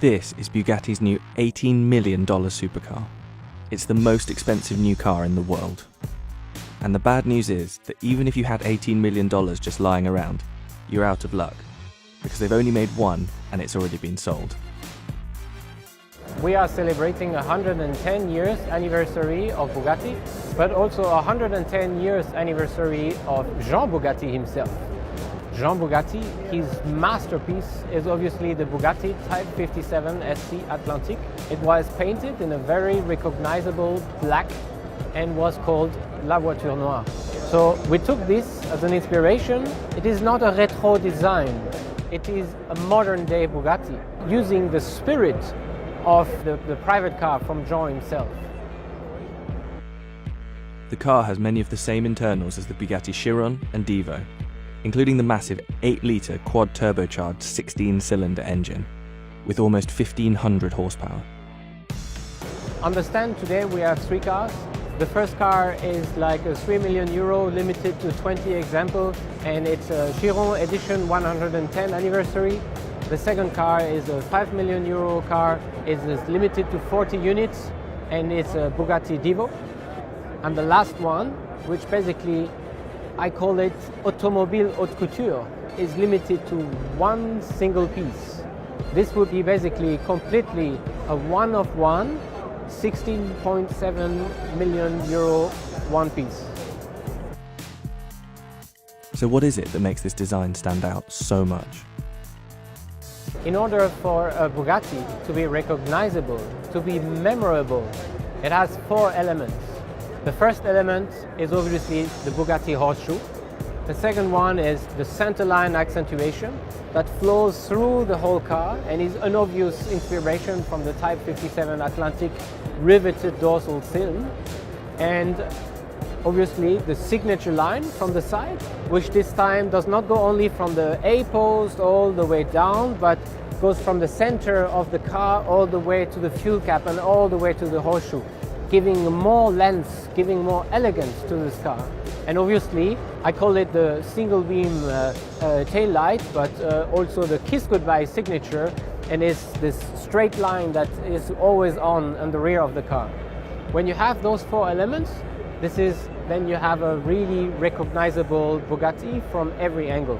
This is Bugatti's new $18 million supercar. It's the most expensive new car in the world. And the bad news is that even if you had $18 million just lying around, you're out of luck, because they've only made one and it's already been sold. We are celebrating 110 years anniversary of Bugatti, but also 110 years anniversary of Jean Bugatti himself. Jean Bugatti, his masterpiece is obviously the Bugatti Type 57 SC Atlantique. It was painted in a very recognizable black and was called La Voiture Noire. So we took this as an inspiration. It is not a retro design. It is a modern day Bugatti, using the spirit of the private car from Jean himself. The car has many of the same internals as the Bugatti Chiron and Divo, including the massive 8-litre quad-turbocharged 16-cylinder engine with almost 1,500 horsepower. On the stand today we have 3 cars. The first car is like a €3 million limited to 20 examples, and it's a Chiron edition 110 anniversary. The second car is a €5 million car. It is limited to 40 units, and it's a Bugatti Divo. And the last one, which basically I call it automobile haute couture, is limited to one single piece. This would be basically completely a one-of-one, €16.7 million one piece. So what is it that makes this design stand out so much? In order for a Bugatti to be recognizable, to be memorable, it has 4 elements. The first element is obviously the Bugatti horseshoe. The second one is the centerline accentuation that flows through the whole car and is an obvious inspiration from the Type 57 Atlantique riveted dorsal sill. And obviously the signature line from the side, which this time does not go only from the A-post all the way down, but goes from the center of the car all the way to the fuel cap and all the way to the horseshoe, giving more length, giving more elegance to this car. And obviously, I call it the single beam tail light, but also the kiss goodbye signature, and it's this straight line that is always on the rear of the car. When you have those 4 elements, then you have a really recognizable Bugatti from every angle.